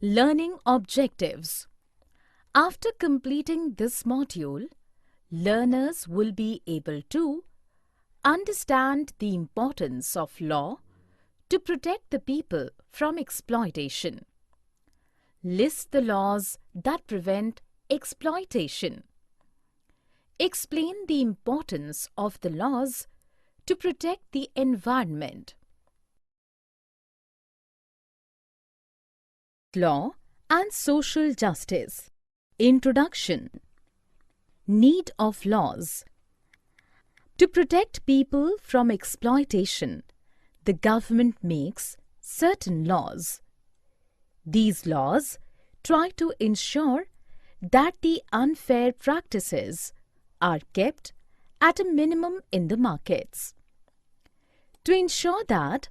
Learning objectives. After completing this module, learners will be able to understand the importance of law to protect the people from exploitation. List the laws that prevent exploitation. Explain the importance of the laws to protect the environment. Law and social justice. Introduction. Need of laws. To protect people from exploitation, the government makes certain laws. These laws try to ensure that the unfair practices are kept at a minimum in the markets. To ensure that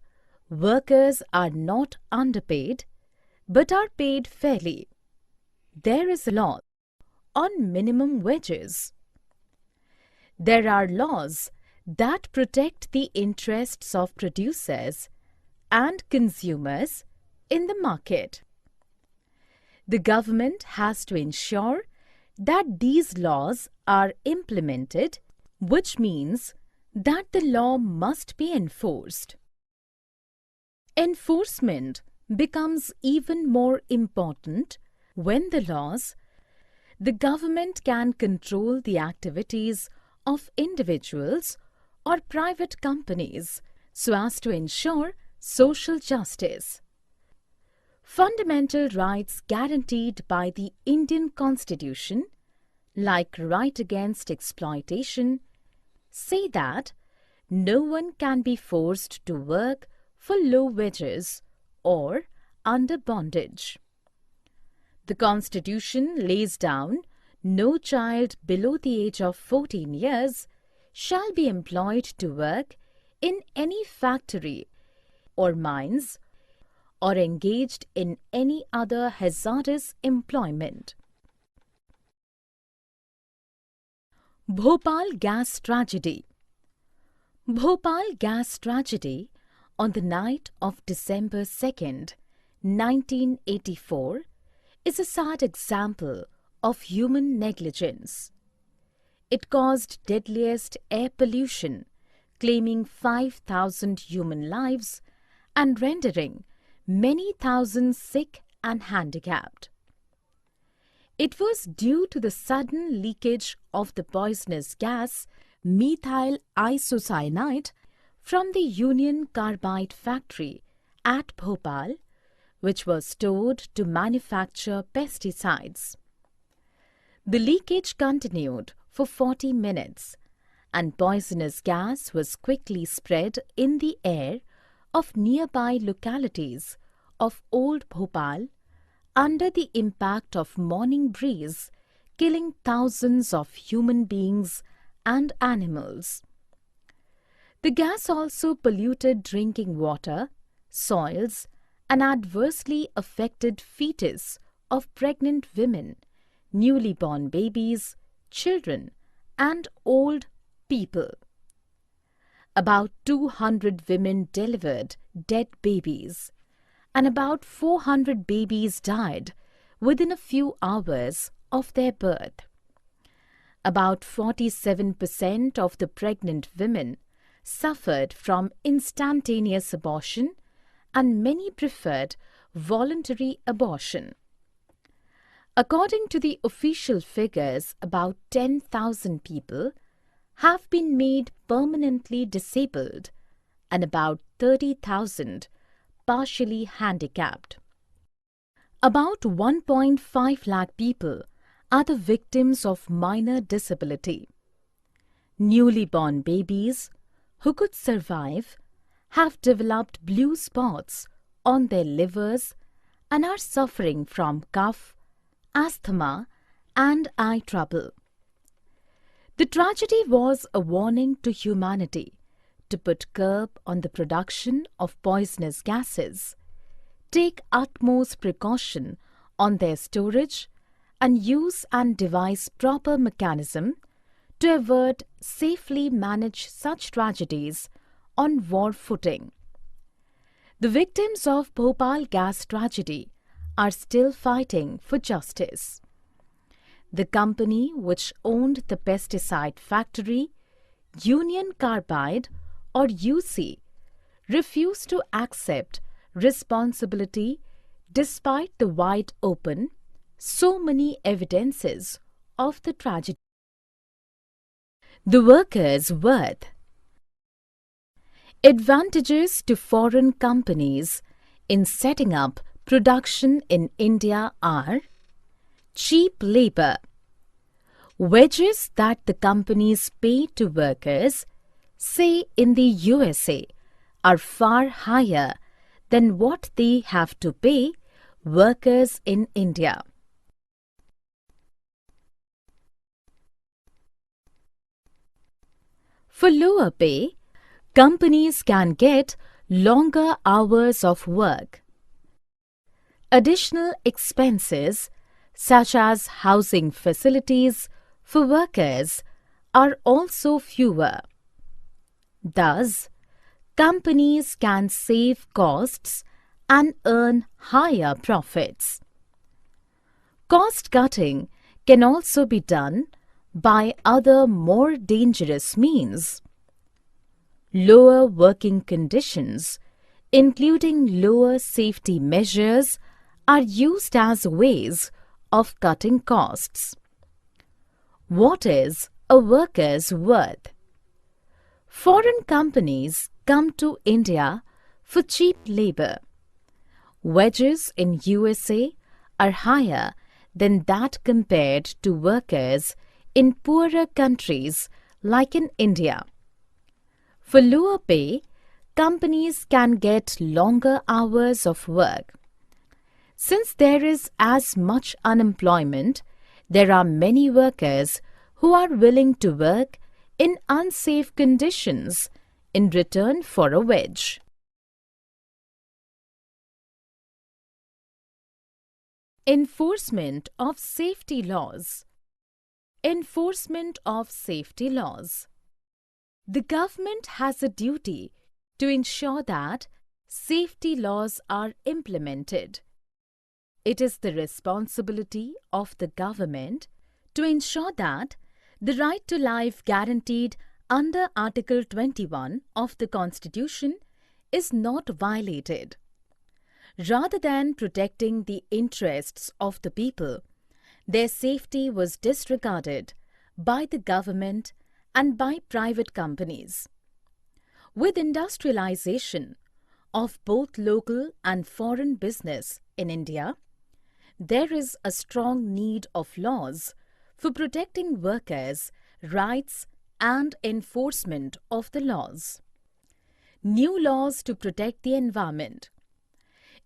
workers are not underpaid but are paid fairly, there is a law on minimum wages. There are laws that protect the interests of producers and consumers in the market. The government has to ensure that these laws are implemented, which means that the law must be enforced. Enforcement becomes even more important when the government can control the activities of individuals or private companies so as to ensure social justice. Fundamental rights guaranteed by the Indian Constitution, like right against exploitation, say that no one can be forced to work for low wages or under bondage. The Constitution lays down no child below the age of 14 years shall be employed to work in any factory or mines or engaged in any other hazardous employment. Bhopal Gas Tragedy. Bhopal Gas Tragedy on the night of December 2nd, 1984 is a sad example of human negligence. It caused deadliest air pollution, claiming 5,000 human lives and rendering many thousands sick and handicapped. It was due to the sudden leakage of the poisonous gas methyl isocyanate from the Union Carbide factory at Bhopal, which was stored to manufacture pesticides. The leakage continued for 40 minutes, and poisonous gas was quickly spread in the air of nearby localities of Old Bhopal under the impact of morning breeze, killing thousands of human beings and animals. The gas also polluted drinking water, soils, and adversely affected fetus of pregnant women, newly born babies, children, and old people. About 200 women delivered dead babies, and about 400 babies died within a few hours of their birth. About 47% of the pregnant women suffered from instantaneous abortion, and many preferred voluntary abortion. According to the official figures, about 10,000 people have been made permanently disabled and about 30,000 partially handicapped. About 1.5 lakh people are the victims of minor disability. Newly born babies who could survive have developed blue spots on their livers and are suffering from cough, asthma, and eye trouble. The tragedy was a warning to humanity to put curb on the production of poisonous gases, take utmost precaution on their storage, and use and devise proper mechanism to avert safely manage such tragedies on war footing. The victims of Bhopal gas tragedy are still fighting for justice. The company which owned the pesticide factory, Union Carbide or UC, refused to accept responsibility despite the wide open, so many evidences of the tragedy. The workers' worth. Advantages to foreign companies in setting up production in India are cheap labor. Wages that the companies pay to workers, say in the USA, are far higher than what they have to pay workers in India. For lower pay, companies can get longer hours of work. Additional expenses such as housing facilities for workers are also fewer. Thus, companies can save costs and earn higher profits. Cost cutting can also be done by other more dangerous means. Lower working conditions, including lower safety measures, are used as ways of cutting costs. What is a worker's worth? Foreign companies come to India for cheap labor. Wages in USA are higher than that compared to workers in poorer countries like in India. For lower pay, companies can get longer hours of work. Since there is as much unemployment, there are many workers who are willing to work in unsafe conditions in return for a wage. Enforcement of safety laws. Enforcement of safety laws. The government has a duty to ensure that safety laws are implemented. It is the responsibility of the government to ensure that the right to life guaranteed under Article 21 of the Constitution is not violated. Rather than protecting the interests of the people, their safety was disregarded by the government and by private companies. With industrialization of both local and foreign business in India, there is a strong need of laws for protecting workers' rights and enforcement of the laws. New laws to protect the environment.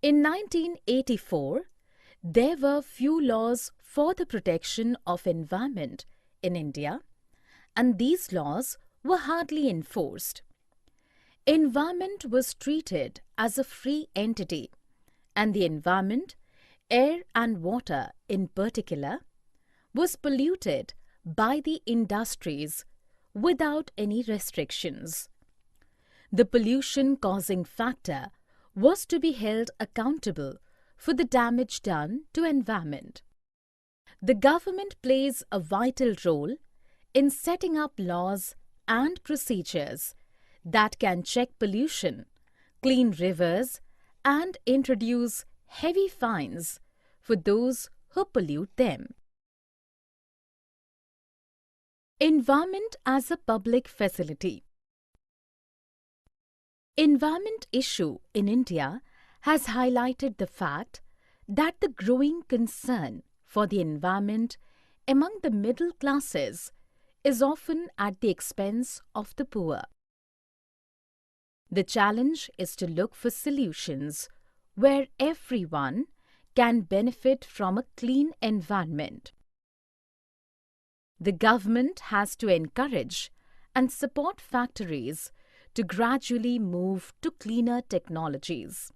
In 1984, there were few laws for the protection of environment in India, and these laws were hardly enforced. Environment was treated as a free entity, and the environment, air and water in particular, was polluted by the industries without any restrictions. The pollution-causing factor was to be held accountable for the damage done to environment. The government plays a vital role in setting up laws and procedures that can check pollution, clean rivers, and introduce heavy fines for those who pollute them. Environment as a public facility. Environment issue in India has highlighted the fact that the growing concern for the environment among the middle classes is often at the expense of the poor. The challenge is to look for solutions where everyone can benefit from a clean environment. The government has to encourage and support factories to gradually move to cleaner technologies.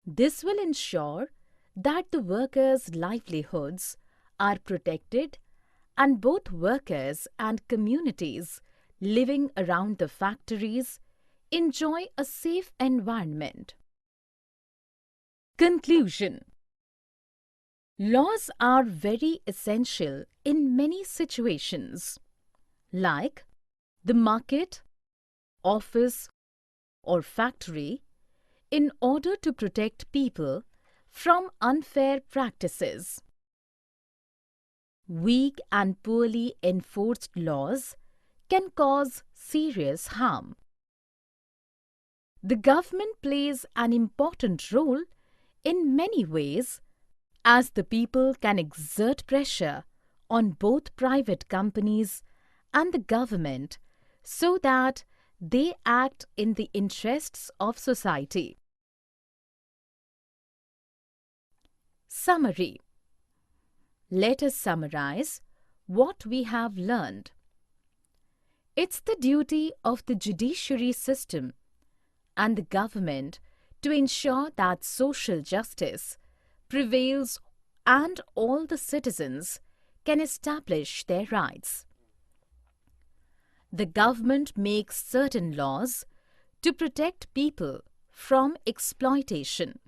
This will ensure that the workers' livelihoods are protected and both workers and communities living around the factories enjoy a safe environment. Conclusion. Laws are very essential in many situations, like the market, office, or factory, in order to protect people from unfair practices. Weak and poorly enforced laws can cause serious harm. The government plays an important role in many ways, as the people can exert pressure on both private companies and the government so that they act in the interests of society. Summary. Let us summarize what we have learned. It's the duty of the judiciary system and the government to ensure that social justice prevails and all the citizens can establish their rights. The government makes certain laws to protect people from exploitation.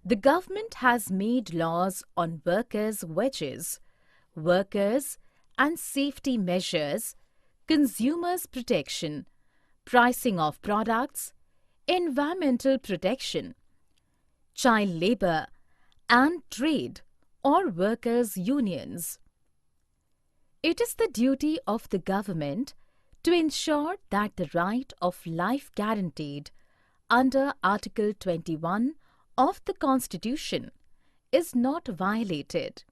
The government has made laws on workers' wages, workers' and safety measures, consumers' protection, pricing of products, environmental protection, child labor, and trade or workers' unions. It is the duty of the government to ensure that the right of life guaranteed under Article 21 of the Constitution is not violated.